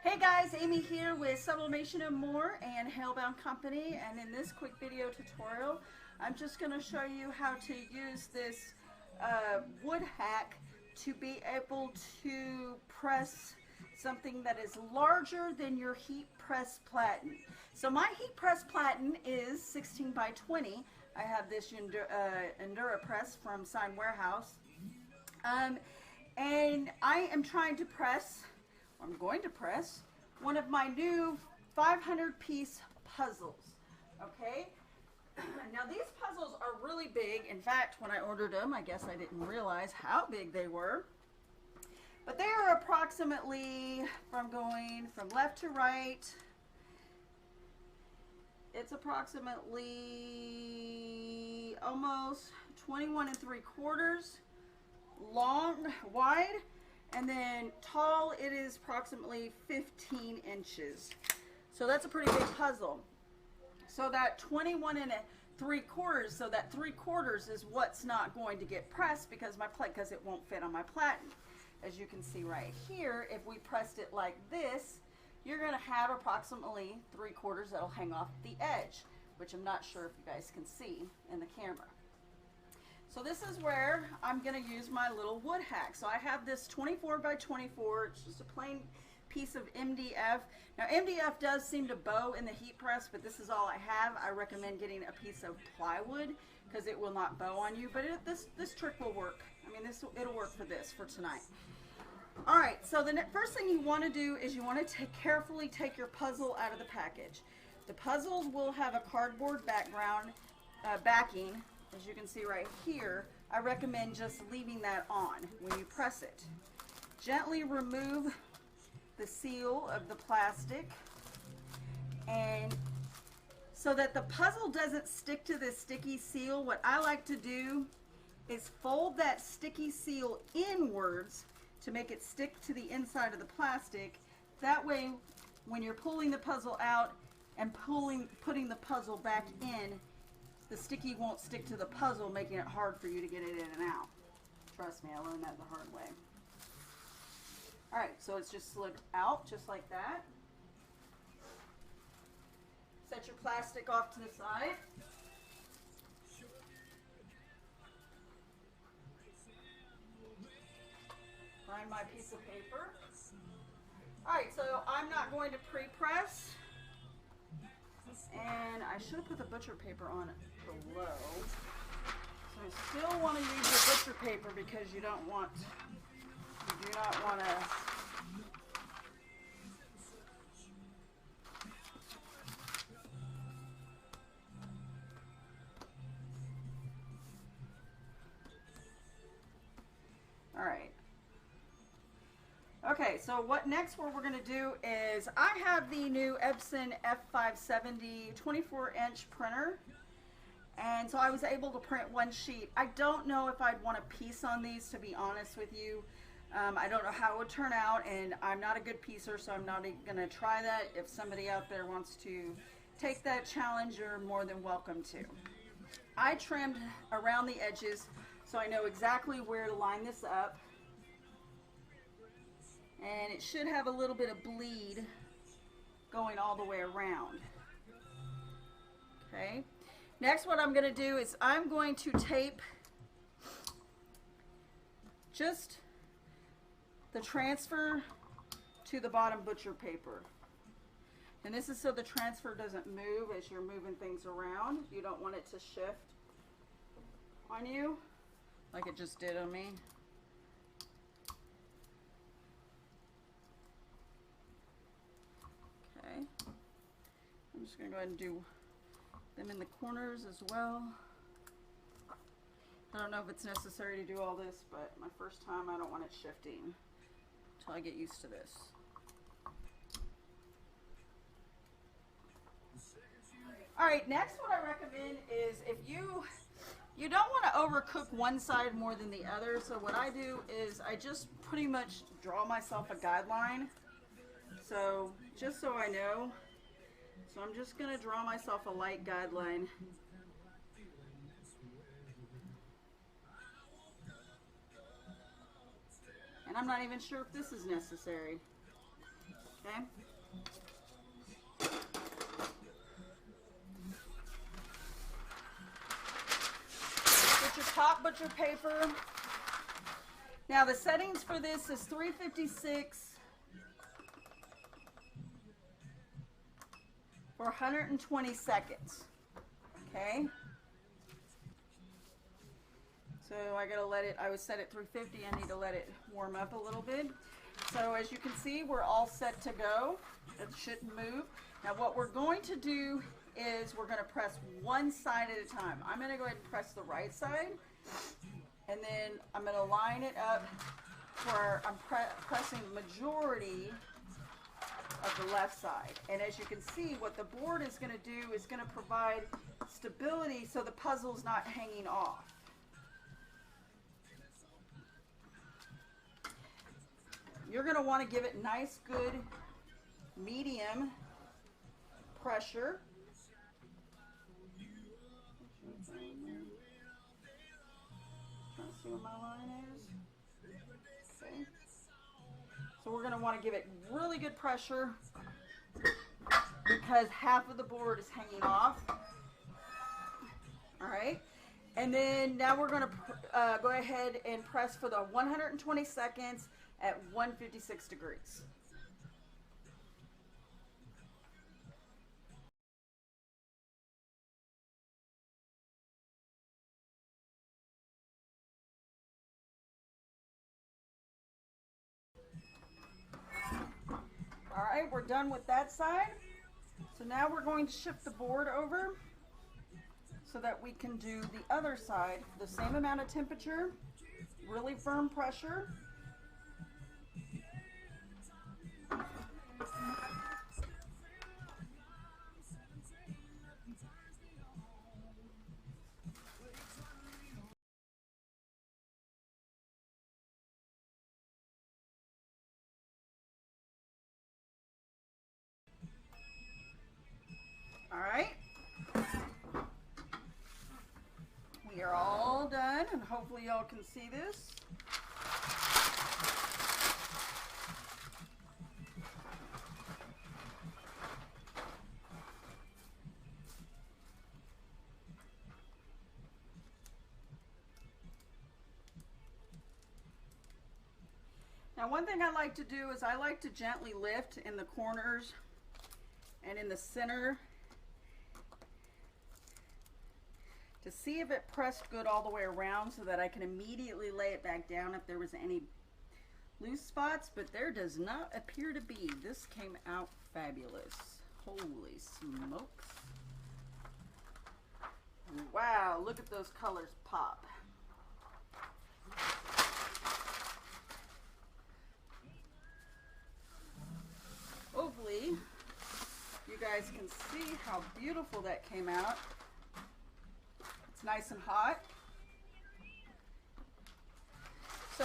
Hey guys, Amy here with Sublimation and More and Hellbound Company, and in this quick video tutorial I'm just going to show you how to use this wood hack to be able to press something that is larger than your heat press platen. So my heat press platen is 16 by 20. I have this Endura press from Sign Warehouse, and I am trying to press, I'm going to press one of my new 500 piece puzzles. Okay, now these puzzles are really big. In fact, when I ordered them, I guess I didn't realize how big they were, but they are approximately, from going from left to right, it's approximately almost 21 3/4 long, wide, and then tall it is approximately 15 inches. So that's a pretty big puzzle. So that 21 3/4, so that 3/4 is what's not going to get pressed because it won't fit on my platen. As you can see right here, if we pressed it like this, you're going to have approximately 3/4 that'll hang off the edge, which I'm not sure if you guys can see in the camera. So this is where I'm going to use my little wood hack. So I have this 24 by 24. It's just a plain piece of MDF. Now MDF does seem to bow in the heat press, but this is all I have. I recommend getting a piece of plywood because it will not bow on you. But this trick will work. I mean, it'll work for tonight. All right. So the first thing you want to do is you want to carefully take your puzzle out of the package. The puzzles will have a cardboard background backing. As you can see right here, I recommend just leaving that on when you press it. Gently remove the seal of the plastic, and so that the puzzle doesn't stick to this sticky seal, what I like to do is fold that sticky seal inwards to make it stick to the inside of the plastic. That way, when you're pulling the puzzle out and putting the puzzle back in, the sticky won't stick to the puzzle, making it hard for you to get it in and out. Trust me, I learned that the hard way. Alright, so it's just slid out just like that. Set your plastic off to the side. Find my piece of paper. Alright, so I'm not going to pre-press. And I should have put the butcher paper on it below. So you still want to use your butcher paper because you do not want to Alright. Okay, so what we're going to do is, I have the new Epson F570 24-inch printer, and so I was able to print one sheet. I don't know if I'd want a piece on these, to be honest with you. I don't know how it would turn out, and I'm not a good piecer, so I'm not going to try that. If somebody out there wants to take that challenge, you're more than welcome to. I trimmed around the edges so I know exactly where to line this up. And it should have a little bit of bleed going all the way around. Okay. Next, what I'm going to do is I'm going to tape just the transfer to the bottom butcher paper. And this is so the transfer doesn't move as you're moving things around. You don't want it to shift on you like it just did on me. Okay, I'm just going to go ahead and do them in the corners as well. I don't know if it's necessary to do all this, but my first time, I don't want it shifting until I get used to this. Alright, next what I recommend is, if you don't want to overcook one side more than the other, so what I do is I just pretty much draw myself a guideline. So, just so I know, so I'm just going to draw myself a light guideline. And I'm not even sure if this is necessary. Okay. Get your top butcher paper. Now the settings for this is 356 for 120 seconds. Okay. So I gotta let it, I was set at 350, I need to let it warm up a little bit. So as you can see, we're all set to go. It shouldn't move. Now what we're going to do is we're gonna press one side at a time. I'm gonna go ahead and press the right side, and then I'm gonna line it up where I'm pressing the majority of the left side. And as you can see, what the board is gonna do is gonna provide stability so the puzzle's not hanging off. You're going to want to give it nice, good, medium pressure. Trying to see what my line is. Okay. So we're going to want to give it really good pressure because half of the board is hanging off. All right. And then now we're going to go ahead and press for the 120 seconds at 156 degrees. All right, we're done with that side. So now we're going to shift the board over so that we can do the other side. The same amount of temperature, really firm pressure. All right. We are all done, and hopefully y'all can see this. Now one thing I like to do is I like to gently lift in the corners and in the center to see if it pressed good all the way around so that I can immediately lay it back down if there was any loose spots, but there does not appear to be. This came out fabulous. Holy smokes. Wow, look at those colors pop. Hopefully you guys can see how beautiful that came out. It's nice and hot. So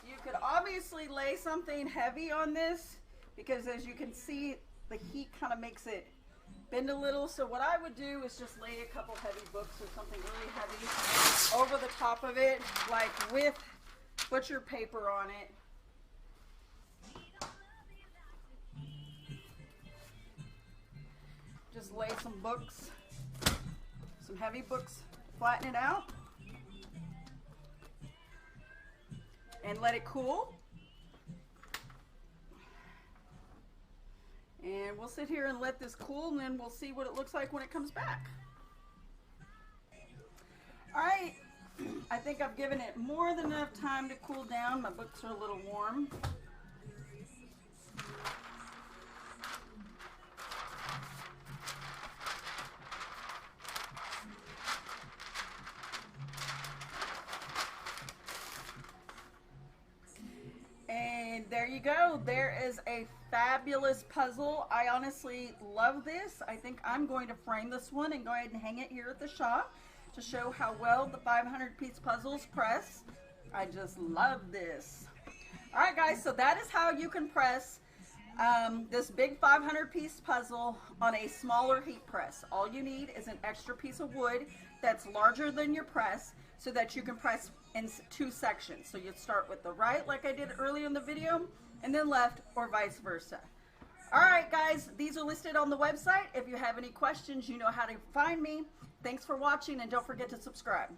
you could obviously lay something heavy on this because as you can see the heat kind of makes it bend a little. So what I would do is just lay a couple heavy books or something really heavy over the top of it, like with butcher paper on it. Just lay some books, some heavy books, flatten it out, and let it cool. And we'll sit here and let this cool, and then we'll see what it looks like when it comes back. All right, I think I've given it more than enough time to cool down. My books are a little warm. And there you go. There is a fabulous puzzle. I honestly love this. I think I'm going to frame this one and go ahead and hang it here at the shop to show how well the 500-piece puzzles press. I just love this. All right, guys, so that is how you can press this big 500 piece puzzle on a smaller heat press. All you need is an extra piece of wood that's larger than your press so that you can press in 2 sections. So you'd start with the right like I did earlier in the video, and then left, or vice versa. Alright guys, these are listed on the website. If you have any questions, you know how to find me. Thanks for watching, and don't forget to subscribe.